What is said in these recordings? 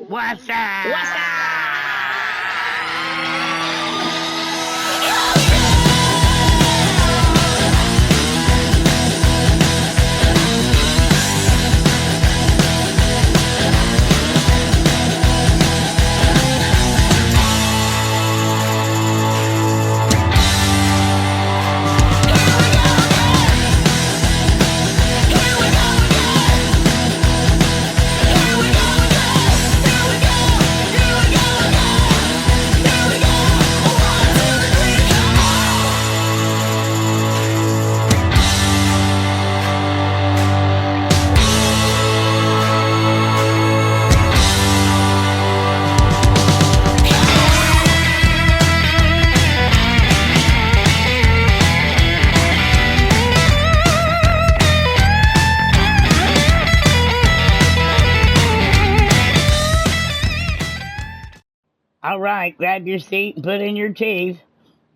What's up? Alright, grab your seat and put in your teeth.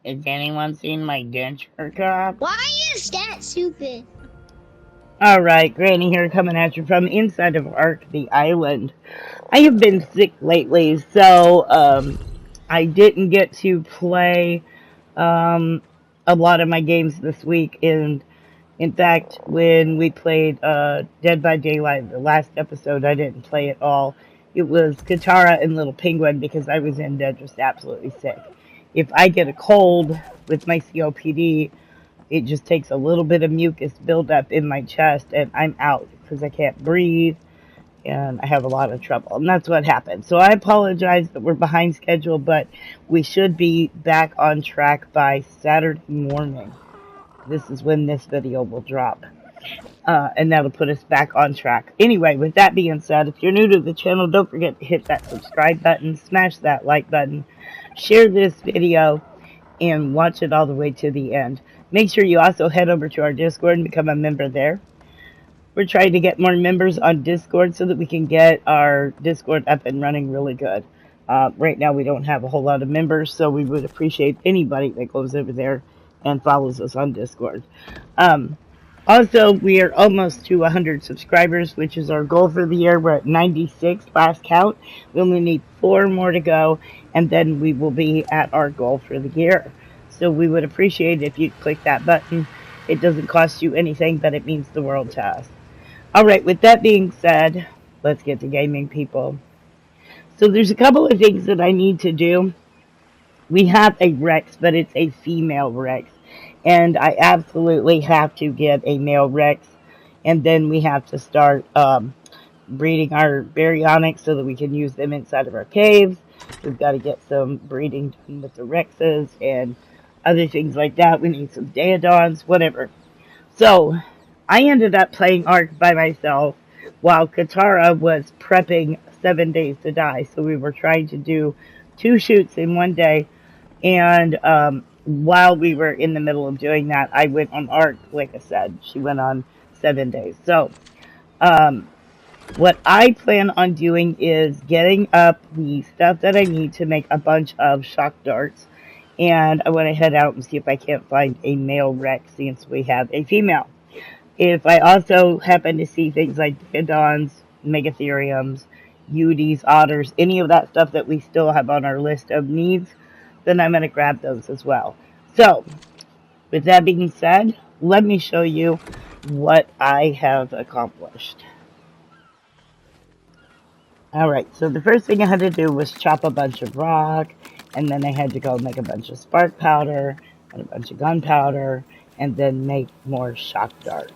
Has anyone seen my denture cup? Why is that stupid? Alright, Granny here coming at you from inside of Ark the Island. I have been sick lately, so I didn't get to play a lot of my games this week. And in fact, when we played Dead by Daylight, the last episode, I didn't play at all. It was Katara and Little Penguin because I was in bed just absolutely sick. If I get a cold with my COPD, it just takes a little bit of mucus buildup in my chest and I'm out because I can't breathe and I have a lot of trouble. And that's what happened. So I apologize that we're behind schedule, but we should be back on track by Saturday morning. This is when this video will drop. And that'll put us back on track. Anyway, with that being said, if you're new to the channel, don't forget to hit that subscribe button, smash that like button, share this video, and watch it all the way to the end. Make sure you also head over to our Discord and become a member there. We're trying to get more members on Discord so that we can get our Discord up and running really good. Right now we don't have a whole lot of members, so we would appreciate anybody that goes over there and follows us on Discord. Also, we are almost to 100 subscribers, which is our goal for the year. We're at 96 last count. We only need 4 more to go, and then we will be at our goal for the year. So we would appreciate it if you'd click that button. It doesn't cost you anything, but it means the world to us. Alright, with that being said, let's get to gaming, people. So there's a couple of things that I need to do. We have a Rex, but it's a female Rex. And I absolutely have to get a male Rex. And then we have to start breeding our baryonyx so that we can use them inside of our caves. We've got to get some breeding done with the Rexes and other things like that. We need some Daedons, whatever. So, I ended up playing Ark by myself while Katara was prepping 7 Days to Die. So we were trying to do 2 shoots in one day. And while we were in the middle of doing that, I went on Ark, like I said. She went on 7 days. So, what I plan on doing is getting up the stuff that I need to make a bunch of shock darts. And I want to head out and see if I can't find a male Rex since we have a female. If I also happen to see things like Daedons, Megatheriums, Udies, Otters, any of that stuff that we still have on our list of needs, then I'm going to grab those as well. So, with that being said, let me show you what I have accomplished. Alright, so the first thing I had to do was chop a bunch of rock, and then I had to go make a bunch of spark powder, and a bunch of gunpowder, and then make more shock darts.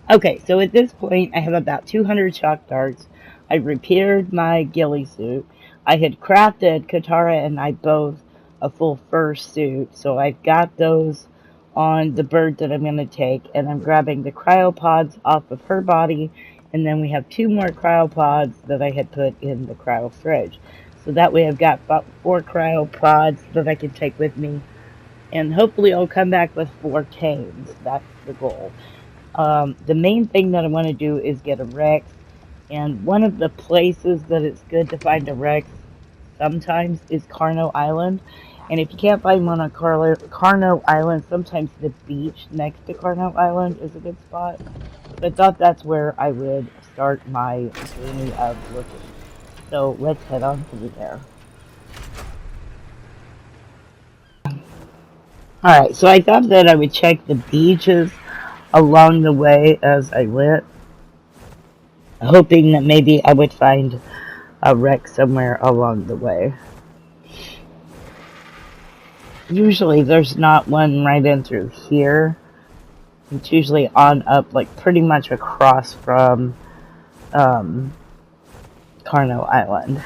Okay, so at this point, I have about 200 shock darts. I repaired my ghillie suit. I had crafted Katara and I both a full fur suit, so I've got those on the bird that I'm going to take, and I'm grabbing the cryopods off of her body, and then we have 2 more cryopods that I had put in the cryo fridge. So that way I've got 4 cryopods that I can take with me, and hopefully I'll come back with 4 tames. That's the goal. The main thing that I want to do is get a Rex, and one of the places that it's good to find a Rex sometimes is Carno Island, And if you can't find one on Carno Island, sometimes the beach next to Carno Island is a good spot. So I thought that's where I would start my journey of looking. So let's head on through there. Alright, so I thought that I would check the beaches along the way as I went, hoping that maybe I would find a wreck somewhere along the way. Usually there's not one right in through here. It's usually on up, like pretty much across from Carno Island.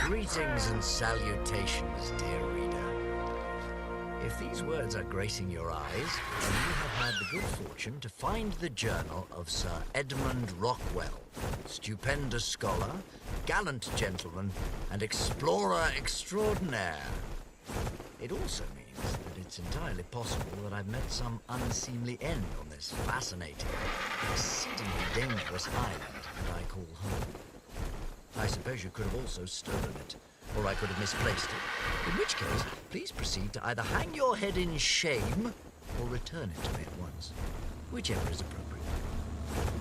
Greetings and salutations, dear reader. If these words are gracing your eyes, then you have had the good fortune to find the journal of Sir Edmund Rockwell, stupendous scholar, gallant gentleman, and explorer extraordinaire. It also means that it's entirely possible that I've met some unseemly end on this fascinating, exceedingly dangerous island that I call home. I suppose you could have also stolen it, or I could have misplaced it, in which case, please proceed to either hang your head in shame or return it to me at once, whichever is appropriate.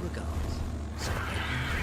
Regards, Sir Edmund.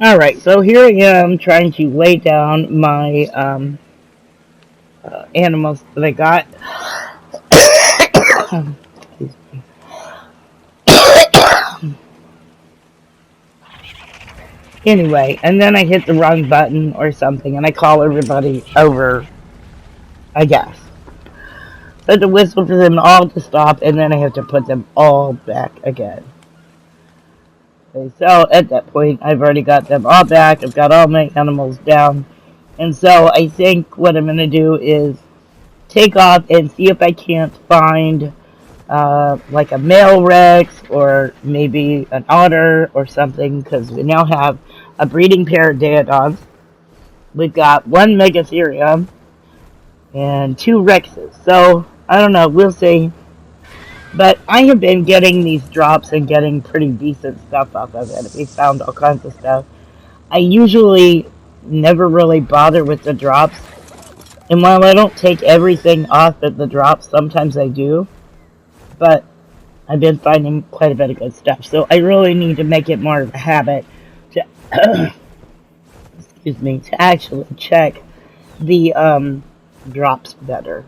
Alright, so here I am trying to lay down my animals that I got. Anyway, and then I hit the wrong button or something, and I call everybody over, I guess. So I have to whistle for them all to stop, and then I have to put them all back again. Okay, so at that point, I've already got them all back. I've got all my animals down. And so I think what I'm going to do is take off and see if I can't find like a male Rex or maybe an otter or something, because we now have a breeding pair of Daeodons. We've got one Megatherium and two Rexes. So I don't know, we'll see. But I have been getting these drops and getting pretty decent stuff off of it. We found all kinds of stuff. I usually never really bother with the drops. And while I don't take everything off at the drops, sometimes I do. But I've been finding quite a bit of good stuff. So I really need to make it more of a habit to, excuse me, to actually check the drops better.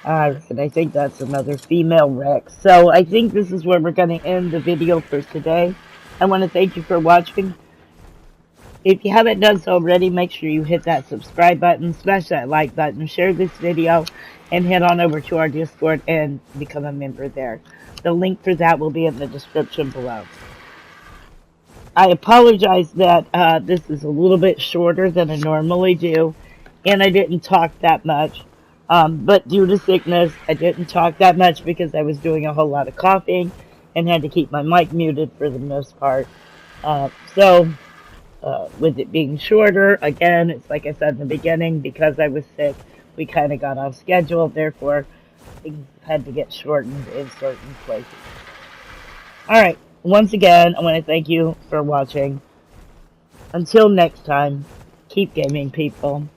And I think that's another female Rex. So I think this is where we're going to end the video for today. I want to thank you for watching. If you haven't done so already, make sure you hit that subscribe button, smash that like button, share this video, and head on over to our Discord and become a member there. The link for that will be in the description below. I apologize that this is a little bit shorter than I normally do, and I didn't talk that much. But due to sickness, I didn't talk that much because I was doing a whole lot of coughing and had to keep my mic muted for the most part. With it being shorter, again, it's like I said in the beginning, because I was sick, we kind of got off schedule, therefore things had to get shortened in certain places. Alright, once again, I want to thank you for watching. Until next time, keep gaming, people.